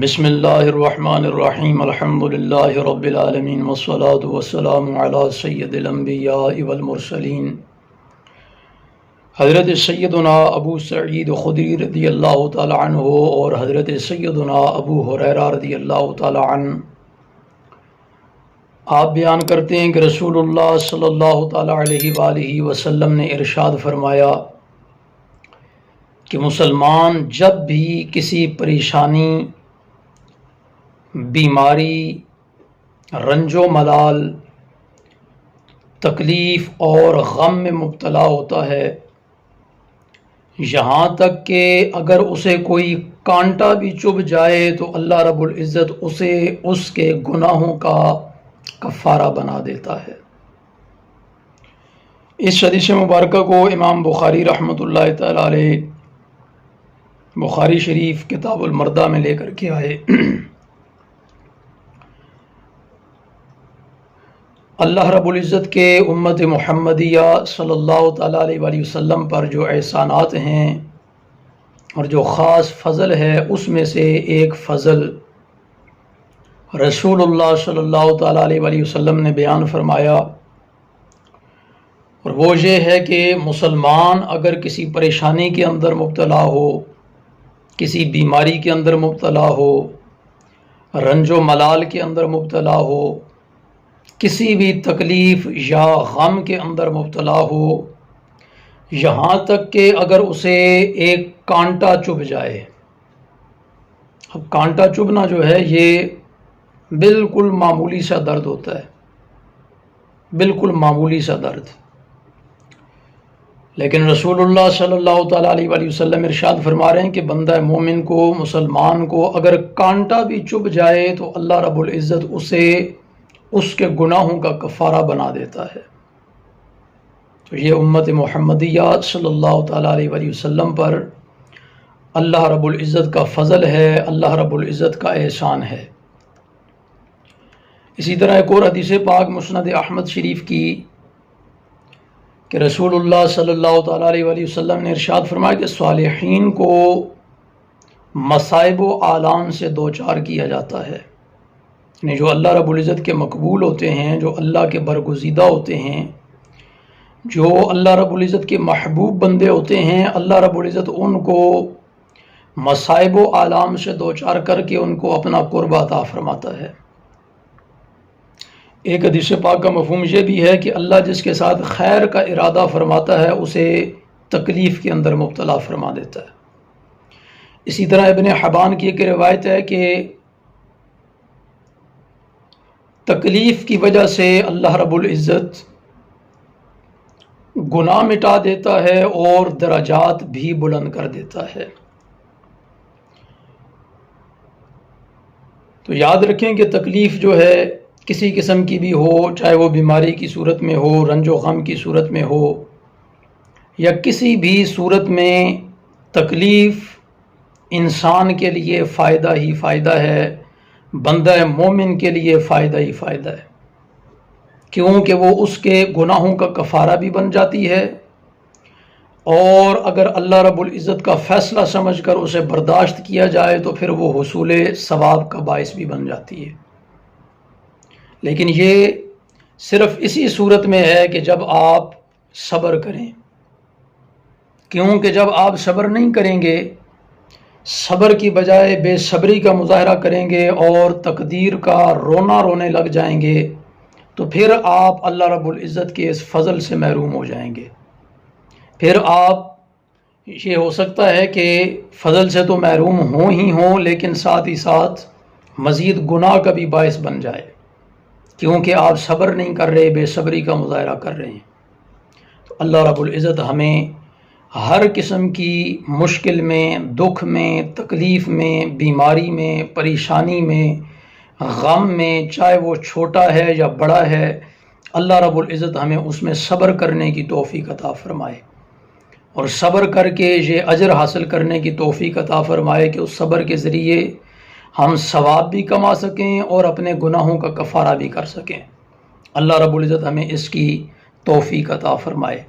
بسم اللہ الرحمن الرحیم الحمد للہ رب العالمین والصلاة والسلام علی سید الانبیاء والمرسلین حضرت سیدنا ابو سعید خدری رضی اللہ تعالی عنہ اور حضرت سیدنا ابو ہریرہ رضی اللہ تعالی عنہ آپ بیان کرتے ہیں کہ رسول اللہ صلی اللہ تعالی علیہ وآلہ وسلم نے ارشاد فرمایا کہ مسلمان جب بھی کسی پریشانی، بیماری، رنج و ملال، تکلیف اور غم میں مبتلا ہوتا ہے، یہاں تک کہ اگر اسے کوئی کانٹا بھی چبھ جائے تو اللہ رب العزت اسے اس کے گناہوں کا کفارہ بنا دیتا ہے۔ اس حدیث مبارکہ کو امام بخاری رحمۃ اللہ تعالی علیہ بخاری شریف کتاب المردہ میں لے کر کے آئے۔ اللہ رب العزت کے امت محمدیہ صلی اللہ تعالیٰ علیہ وآلہ وسلم پر جو احسانات ہیں اور جو خاص فضل ہے، اس میں سے ایک فضل رسول اللہ صلی اللہ تعالیٰ علیہ وآلہ وسلم نے بیان فرمایا، اور وہ یہ ہے کہ مسلمان اگر کسی پریشانی کے اندر مبتلا ہو، کسی بیماری کے اندر مبتلا ہو، رنج و ملال کے اندر مبتلا ہو، کسی بھی تکلیف یا غم کے اندر مبتلا ہو، یہاں تک کہ اگر اسے ایک کانٹا چبھ جائے۔ اب کانٹا چبھنا جو ہے یہ بالکل معمولی سا درد ہوتا ہے، بالکل معمولی سا درد، لیکن رسول اللہ صلی اللہ تعالیٰ علیہ وآلہ وسلم ارشاد فرما رہے ہیں کہ بندہ مومن کو، مسلمان کو اگر کانٹا بھی چبھ جائے تو اللہ رب العزت اسے اس کے گناہوں کا کفارہ بنا دیتا ہے۔ تو یہ امت محمدیہ صلی اللہ تعالیٰ علیہ وآلہ وسلم پر اللہ رب العزت کا فضل ہے، اللہ رب العزت کا احسان ہے۔ اسی طرح ایک اور حدیث پاک مسند احمد شریف کی کہ رسول اللہ صلی اللہ تعالیٰ علیہ وآلہ وسلم نے ارشاد فرمایا کہ صالحین کو مصائب و آلام سے دوچار کیا جاتا ہے، یعنی جو اللہ رب العزت کے مقبول ہوتے ہیں، جو اللہ کے برگزیدہ ہوتے ہیں، جو اللہ رب العزت کے محبوب بندے ہوتے ہیں، اللہ رب العزت ان کو مصائب و آلام سے دوچار کر کے ان کو اپنا قرب عطا فرماتا ہے۔ ایک حدیث پاک کا مفہوم یہ بھی ہے کہ اللہ جس کے ساتھ خیر کا ارادہ فرماتا ہے اسے تکلیف کے اندر مبتلا فرما دیتا ہے۔ اسی طرح ابن حبان کی ایک روایت ہے کہ تکلیف کی وجہ سے اللہ رب العزت گناہ مٹا دیتا ہے اور درجات بھی بلند کر دیتا ہے۔ تو یاد رکھیں کہ تکلیف جو ہے کسی قسم کی بھی ہو، چاہے وہ بیماری کی صورت میں ہو، رنج و غم کی صورت میں ہو، یا کسی بھی صورت میں تکلیف انسان کے لیے فائدہ ہی فائدہ ہے، بندہ مومن کے لیے فائدہ ہی فائدہ ہے، کیونکہ وہ اس کے گناہوں کا کفارہ بھی بن جاتی ہے، اور اگر اللہ رب العزت کا فیصلہ سمجھ کر اسے برداشت کیا جائے تو پھر وہ حصول ثواب کا باعث بھی بن جاتی ہے۔ لیکن یہ صرف اسی صورت میں ہے کہ جب آپ صبر کریں، کیونکہ جب آپ صبر نہیں کریں گے، صبر کی بجائے بے صبری کا مظاہرہ کریں گے اور تقدیر کا رونا رونے لگ جائیں گے، تو پھر آپ اللہ رب العزت کے اس فضل سے محروم ہو جائیں گے۔ پھر آپ یہ ہو سکتا ہے کہ فضل سے تو محروم ہوں ہی ہوں، لیکن ساتھ ہی ساتھ مزید گناہ کا بھی باعث بن جائے، کیونکہ آپ صبر نہیں کر رہے، بے صبری کا مظاہرہ کر رہے ہیں۔ تو اللہ رب العزت ہمیں ہر قسم کی مشکل میں، دکھ میں، تکلیف میں، بیماری میں، پریشانی میں، غم میں، چاہے وہ چھوٹا ہے یا بڑا ہے، اللہ رب العزت ہمیں اس میں صبر کرنے کی توفیق عطا فرمائے، اور صبر کر کے یہ اجر حاصل کرنے کی توفیق عطا فرمائے کہ اس صبر کے ذریعے ہم ثواب بھی کما سکیں اور اپنے گناہوں کا کفارہ بھی کر سکیں۔ اللہ رب العزت ہمیں اس کی توفیق عطا فرمائے۔